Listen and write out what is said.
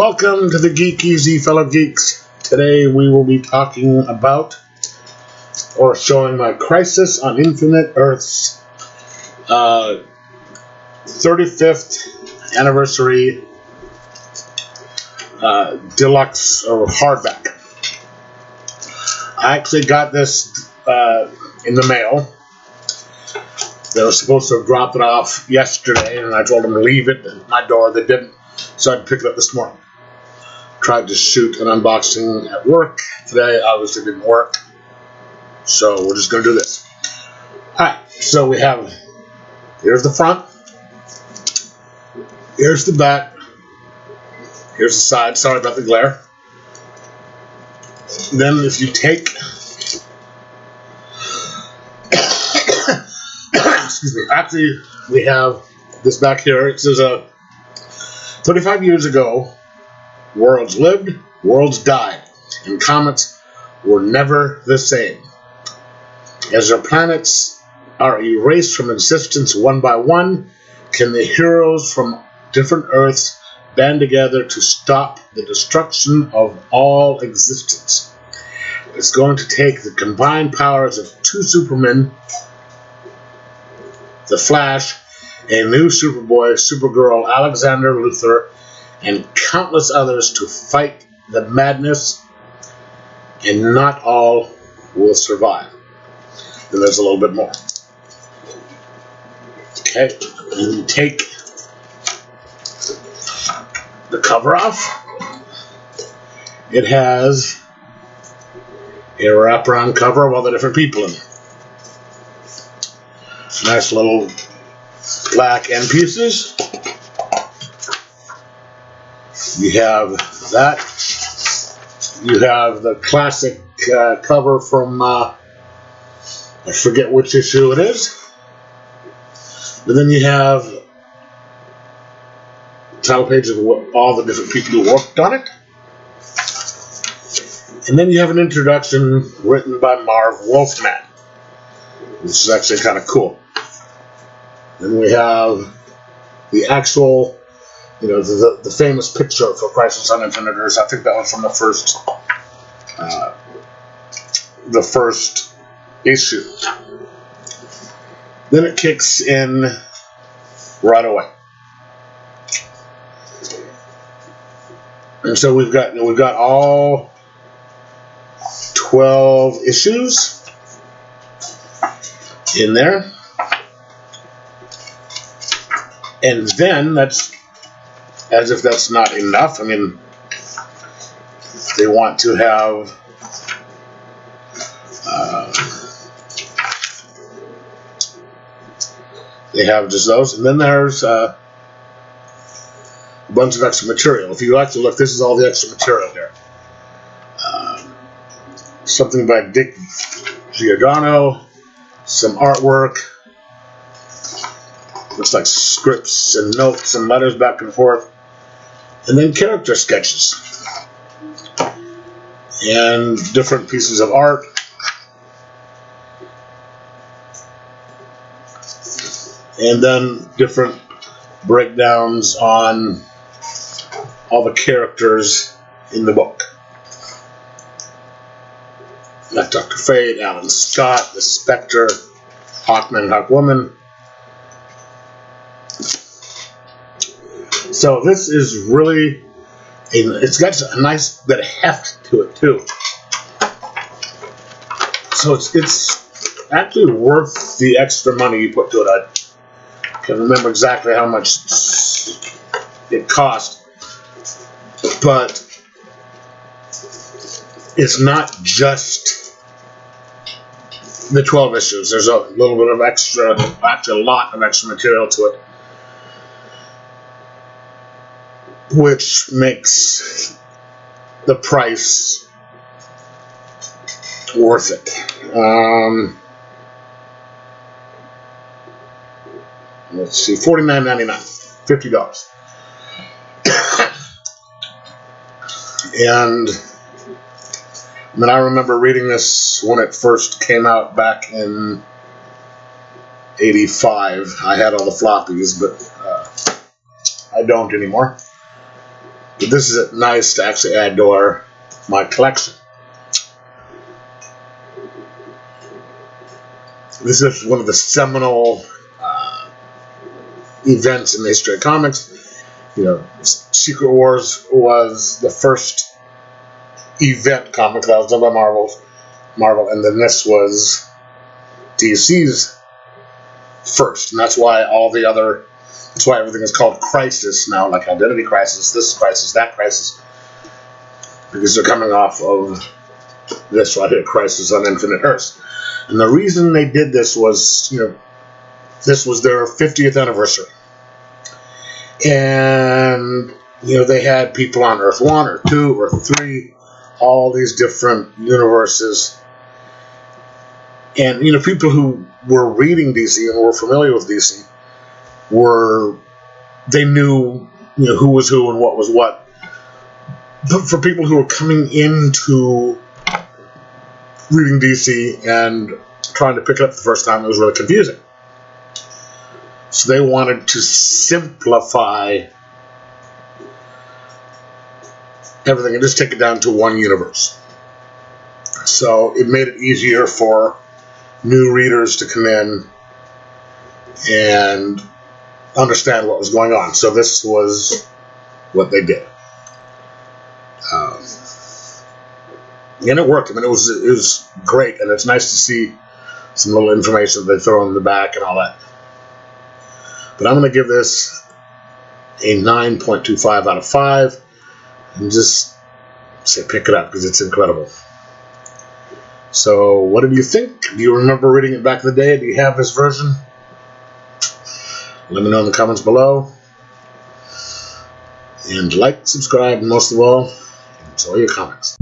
Welcome to the Geek Easy, fellow geeks. Today we will be talking about, or showing my Crisis on Infinite Earths 35th anniversary deluxe or hardback. I actually got this in the mail. They were supposed to have dropped it off yesterday, and I told them to leave it at my door. They didn't, so I picked it up this morning. Tried to shoot an unboxing at work today. Obviously didn't work, so we're just going to do this. Alright, so we have, here's the front, here's the back, here's the side. Sorry about the glare. Then if you take, excuse me, actually we have this back here. It says 35 years ago, worlds lived, worlds died, and comets were never the same. As their planets are erased from existence one by one, can the heroes from different Earths band together to stop the destruction of all existence? It's going to take the combined powers of two Supermen, the Flash, a new Superboy, Supergirl, Alexander Luthor, and countless others to fight the madness, and not all will survive. Then there's a little bit more. Okay, and you take the cover off. It has a wraparound cover of all the different people in it. Nice little black end pieces. You have that. You have the classic cover from, I forget which issue it is. But then you have the title page of all the different people who worked on it. And then you have an introduction written by Marv Wolfman. This is actually kind of cool. Then we have the actual, the famous picture for Crisis on Infinite Earths. I think that was from the first issue. Then it kicks in right away, and so we've got all 12 issues in there, and then that's, as if that's not enough. I mean, they want to have they have just those, and then there's a bunch of extra material. If you like to look, this is all the extra material here. Something by Dick Giordano, some artwork, looks like scripts and notes and letters back and forth, and then character sketches and different pieces of art. And then different breakdowns on all the characters in the book. Like Dr. Fate, Alan Scott, the Spectre, Hawkman, Hawkwoman. So this is really, it's got a nice bit of heft to it too. So it's actually worth the extra money you put to it. I can't remember exactly how much it cost, but it's not just the 12 issues. There's a little bit of extra, actually a lot of extra material to it, which makes the price worth it. Let's see, $49.99, $50. And I remember reading this when it first came out back in '85. I had all the floppies, but I don't anymore. But this is nice to actually add to my collection. This is one of the seminal events in the history of comics. You know, Secret Wars was the first event comic that was done by Marvel, and then this was DC's first, and that's why everything is called Crisis now, like Identity Crisis, this crisis, that crisis, because they're coming off of this right here, Crisis on Infinite Earths. And the reason they did this was, this was their 50th anniversary. And, they had people on Earth 1, Earth 2, Earth 3, all these different universes. And, people who were reading DC and were familiar with DC they knew, who was who and what was what. But for people who were coming into reading DC and trying to pick it up the first time, it was really confusing. So they wanted to simplify everything and just take it down to one universe. So it made it easier for new readers to come in and understand what was going on. So this was what they did. And it worked. I mean, it was great, and it's nice to see some little information that they throw in the back and all that. But I'm going to give this a 9.25 out of 5, and just say pick it up because it's incredible. So, what did you think? Do you remember reading it back in the day? Do you have this version? Let me know in the comments below. And like, subscribe, and most of all, enjoy your comics.